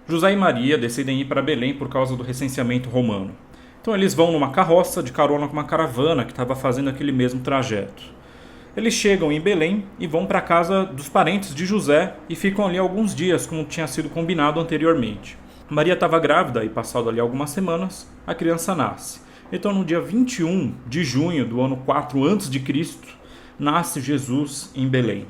José e Maria decidem ir para Belém por causa do recenseamento romano. Então eles vão numa carroça de carona com uma caravana que estava fazendo aquele mesmo trajeto. Eles chegam em Belém e vão para a casa dos parentes de José e ficam ali alguns dias, como tinha sido combinado anteriormente. Maria estava grávida e, passado ali algumas semanas, a criança nasce. Então, no dia 21 de junho do ano 4 a.C., nasce Jesus em Belém.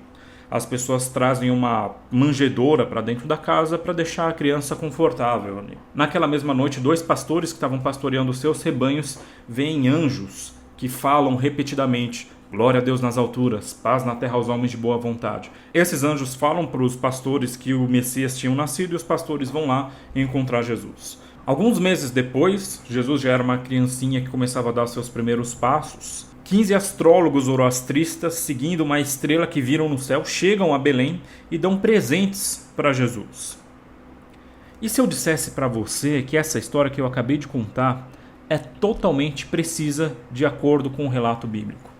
As pessoas trazem uma manjedoura para dentro da casa para deixar a criança confortável ali. Naquela mesma noite, 2 pastores que estavam pastoreando os seus rebanhos veem anjos que falam repetidamente: glória a Deus nas alturas, paz na terra aos homens de boa vontade. Esses anjos falam para os pastores que o Messias tinha nascido e os pastores vão lá encontrar Jesus. Alguns meses depois, Jesus já era uma criancinha que começava a dar seus primeiros passos. 15 astrólogos zoroastristas, seguindo uma estrela que viram no céu, chegam a Belém e dão presentes para Jesus. E se eu dissesse para você que essa história que eu acabei de contar é totalmente precisa de acordo com o relato bíblico?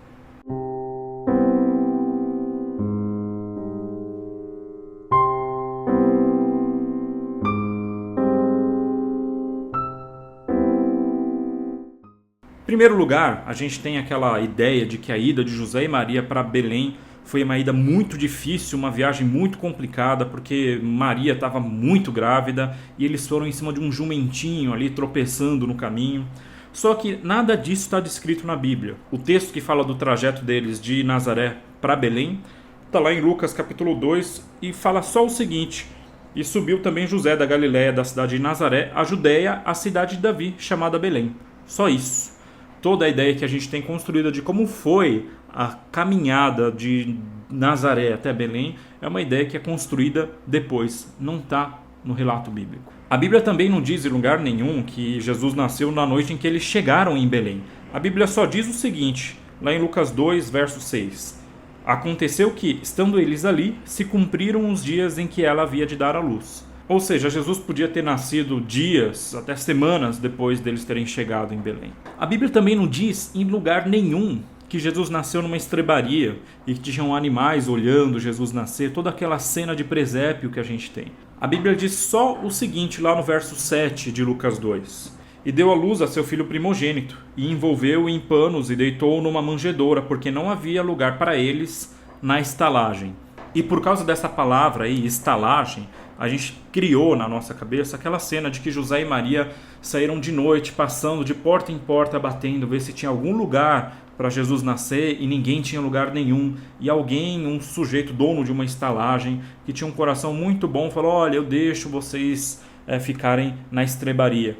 Em primeiro lugar, a gente tem aquela ideia de que a ida de José e Maria para Belém foi uma ida muito difícil, uma viagem muito complicada, porque Maria estava muito grávida e eles foram em cima de um jumentinho ali tropeçando no caminho. Só que nada disso está descrito na Bíblia. O texto que fala do trajeto deles de Nazaré para Belém está lá em Lucas capítulo 2 e fala só o seguinte: e subiu também José da Galiléia, da cidade de Nazaré, a Judéia, a cidade de Davi, chamada Belém. Só isso. Toda a ideia que a gente tem construída de como foi a caminhada de Nazaré até Belém é uma ideia que é construída depois, não está no relato bíblico. A Bíblia também não diz em lugar nenhum que Jesus nasceu na noite em que eles chegaram em Belém. A Bíblia só diz o seguinte, lá em Lucas 2, verso 6. Aconteceu que, estando eles ali, se cumpriram os dias em que ela havia de dar à luz. Ou seja, Jesus podia ter nascido dias, até semanas depois deles terem chegado em Belém. A Bíblia também não diz em lugar nenhum que Jesus nasceu numa estrebaria e que tinham animais olhando Jesus nascer, toda aquela cena de presépio que a gente tem. A Bíblia diz só o seguinte lá no verso 7 de Lucas 2. E deu à luz a seu filho primogênito, e envolveu-o em panos e deitou-o numa manjedoura, porque não havia lugar para eles na estalagem. E por causa dessa palavra aí, estalagem, a gente criou na nossa cabeça aquela cena de que José e Maria saíram de noite, passando de porta em porta, batendo, ver se tinha algum lugar para Jesus nascer, e ninguém tinha lugar nenhum. E alguém, um sujeito dono de uma estalagem, que tinha um coração muito bom, falou: olha, eu deixo vocês ficarem na estrebaria.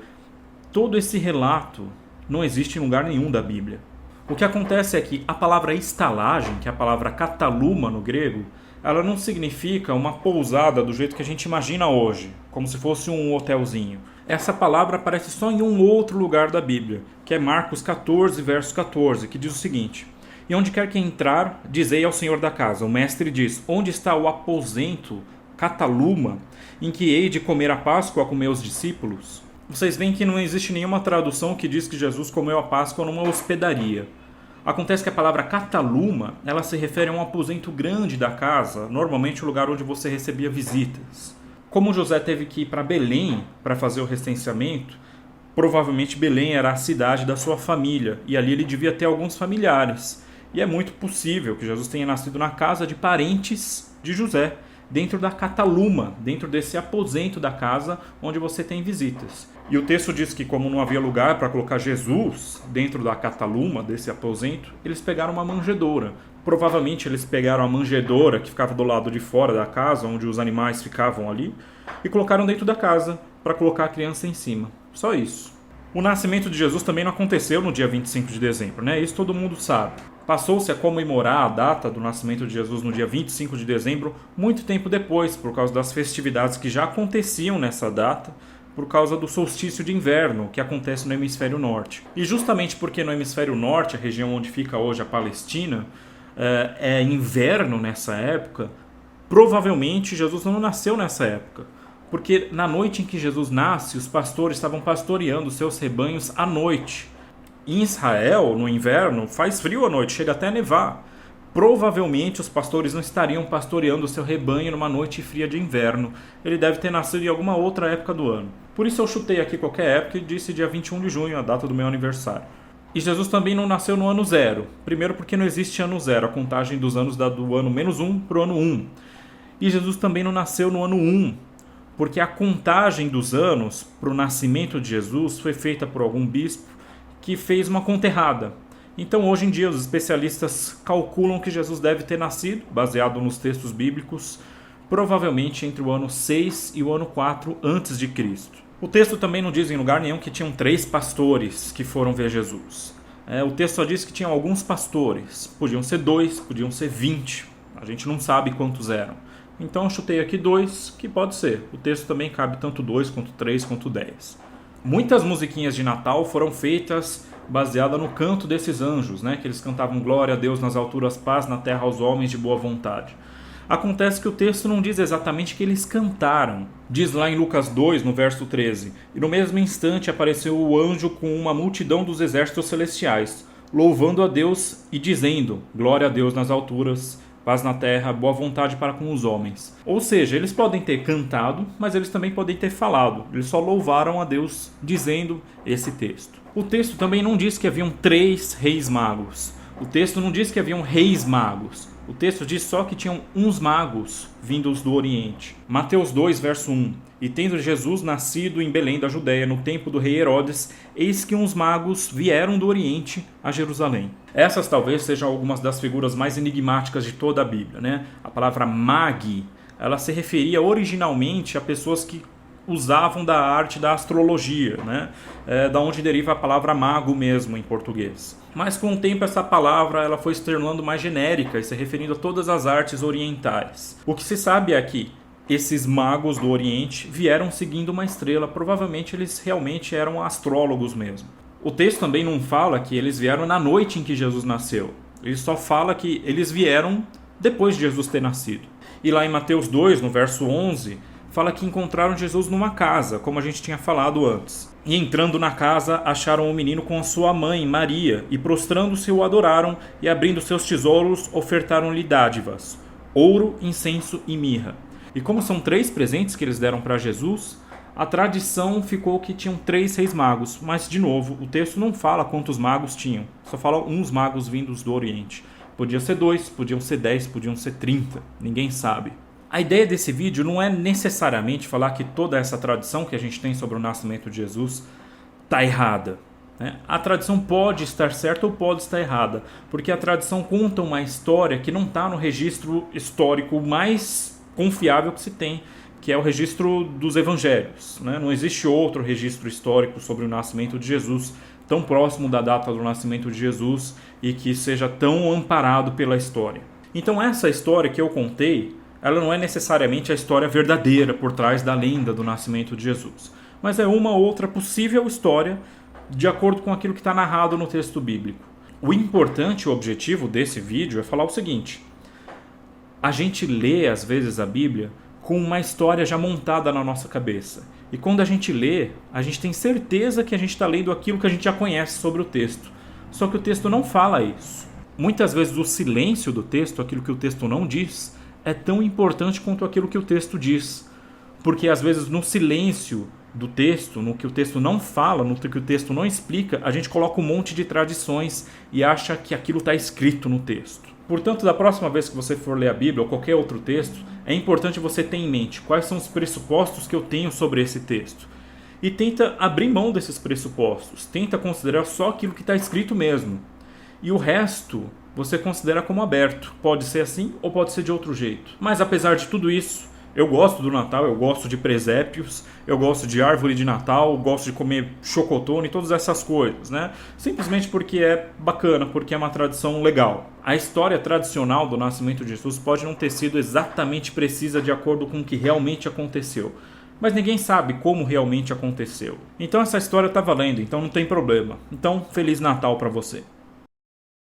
Todo esse relato não existe em lugar nenhum da Bíblia. O que acontece é que a palavra estalagem, que é a palavra kataluma no grego, ela não significa uma pousada do jeito que a gente imagina hoje, como se fosse um hotelzinho. Essa palavra aparece só em um outro lugar da Bíblia, que é Marcos 14, verso 14, que diz o seguinte: e onde quer que entrar, dizei ao Senhor da casa. O mestre diz: onde está o aposento, kataluma, em que hei de comer a Páscoa com meus discípulos? Vocês veem que não existe nenhuma tradução que diz que Jesus comeu a Páscoa numa hospedaria. Acontece que a palavra kataluma, ela se refere a um aposento grande da casa, normalmente o lugar onde você recebia visitas. Como José teve que ir para Belém para fazer o recenseamento, provavelmente Belém era a cidade da sua família, e ali ele devia ter alguns familiares. E é muito possível que Jesus tenha nascido na casa de parentes de José, dentro da kataluma, dentro desse aposento da casa onde você tem visitas. E o texto diz que, como não havia lugar para colocar Jesus dentro da kataluma, desse aposento, eles pegaram uma manjedoura. Provavelmente eles pegaram a manjedoura que ficava do lado de fora da casa, onde os animais ficavam ali, e colocaram dentro da casa para colocar a criança em cima. Só isso. O nascimento de Jesus também não aconteceu no dia 25 de dezembro, né? Isso todo mundo sabe. Passou-se a comemorar a data do nascimento de Jesus no dia 25 de dezembro, muito tempo depois, por causa das festividades que já aconteciam nessa data, por causa do solstício de inverno, que acontece no hemisfério norte. E justamente porque no hemisfério norte, a região onde fica hoje a Palestina, é inverno nessa época, provavelmente Jesus não nasceu nessa época. Porque na noite em que Jesus nasce, os pastores estavam pastoreando seus rebanhos à noite. Em Israel, no inverno, faz frio à noite, chega até a nevar. provavelmente os pastores não estariam pastoreando o seu rebanho numa noite fria de inverno. Ele deve ter nascido em alguma outra época do ano. Por isso eu chutei aqui qualquer época e disse dia 21 de junho, a data do meu aniversário. E Jesus também não nasceu no ano 0. Primeiro porque não existe ano 0, a contagem dos anos dá do ano -1 para o ano 1. E Jesus também não nasceu no ano 1, porque a contagem dos anos para o nascimento de Jesus foi feita por algum bispo que fez uma conta errada. Então, hoje em dia, os especialistas calculam que Jesus deve ter nascido, baseado nos textos bíblicos, provavelmente entre o ano 6 e o ano 4 antes de Cristo. O texto também não diz em lugar nenhum que tinham 3 pastores que foram ver Jesus. O texto só diz que tinham alguns pastores. Podiam ser 2, podiam ser 20. A gente não sabe quantos eram. Então eu chutei aqui 2, que pode ser. O texto também cabe tanto 2, quanto 3, quanto 10. Muitas musiquinhas de Natal foram feitas baseada no canto desses anjos, né? Que eles cantavam glória a Deus nas alturas, paz na terra aos homens de boa vontade. Acontece que o texto não diz exatamente que eles cantaram. Diz lá em Lucas 2, no verso 13: E no mesmo instante apareceu o anjo com uma multidão dos exércitos celestiais, louvando a Deus e dizendo, glória a Deus nas alturas, paz na terra, boa vontade para com os homens. Ou seja, eles podem ter cantado, mas eles também podem ter falado. Eles só louvaram a Deus dizendo esse texto. O texto também não diz que haviam 3 reis magos. O texto não diz que haviam reis magos. O texto diz só que tinham uns magos vindos do Oriente. Mateus 2, verso 1. E tendo Jesus nascido em Belém da Judéia, no tempo do rei Herodes, eis que uns magos vieram do Oriente a Jerusalém. Essas talvez sejam algumas das figuras mais enigmáticas de toda a Bíblia, né? A palavra magi, ela se referia originalmente a pessoas que usavam da arte da astrologia, né? Da onde deriva a palavra mago mesmo em português. Mas com o tempo essa palavra ela foi se tornando mais genérica e se referindo a todas as artes orientais. O que se sabe é que esses magos do Oriente vieram seguindo uma estrela, provavelmente eles realmente eram astrólogos mesmo. O texto também não fala que eles vieram na noite em que Jesus nasceu. Ele só fala que eles vieram depois de Jesus ter nascido. E lá em Mateus 2, no verso 11, fala que encontraram Jesus numa casa, como a gente tinha falado antes. E entrando na casa, acharam o menino com a sua mãe, Maria, e prostrando-se o adoraram, e abrindo seus tesouros, ofertaram-lhe dádivas, ouro, incenso e mirra. E como são 3 presentes que eles deram para Jesus, a tradição ficou que tinham 3 reis magos. Mas, de novo, o texto não fala quantos magos tinham, só fala uns magos vindos do Oriente. Podia ser 2, podiam ser 10, podiam ser 30, ninguém sabe. A ideia desse vídeo não é necessariamente falar que toda essa tradição que a gente tem sobre o nascimento de Jesus está errada. A tradição pode estar certa ou pode estar errada, porque a tradição conta uma história que não está no registro histórico mais confiável que se tem, que é o registro dos evangelhos. Não existe outro registro histórico sobre o nascimento de Jesus tão próximo da data do nascimento de Jesus e que seja tão amparado pela história. Então essa história que eu contei, ela não é necessariamente a história verdadeira por trás da lenda do nascimento de Jesus, mas é uma outra possível história de acordo com aquilo que está narrado no texto bíblico. O importante, o objetivo desse vídeo é falar o seguinte: a gente lê às vezes a Bíblia com uma história já montada na nossa cabeça. E quando a gente lê, a gente tem certeza que a gente está lendo aquilo que a gente já conhece sobre o texto. Só que o texto não fala isso. Muitas vezes o silêncio do texto, aquilo que o texto não diz, é tão importante quanto aquilo que o texto diz. Porque às vezes no silêncio do texto, no que o texto não fala, no que o texto não explica, a gente coloca um monte de tradições e acha que aquilo está escrito no texto. Portanto, da próxima vez que você for ler a Bíblia ou qualquer outro texto, é importante você ter em mente quais são os pressupostos que eu tenho sobre esse texto. E tenta abrir mão desses pressupostos, tenta considerar só aquilo que está escrito mesmo. E o resto você considera como aberto. Pode ser assim ou pode ser de outro jeito. Mas apesar de tudo isso, eu gosto do Natal, eu gosto de presépios, eu gosto de árvore de Natal, eu gosto de comer chocotone e todas essas coisas, né? Simplesmente porque é bacana, porque é uma tradição legal. A história tradicional do nascimento de Jesus pode não ter sido exatamente precisa de acordo com o que realmente aconteceu, mas ninguém sabe como realmente aconteceu. Então essa história está valendo, então não tem problema. Então, Feliz Natal para você.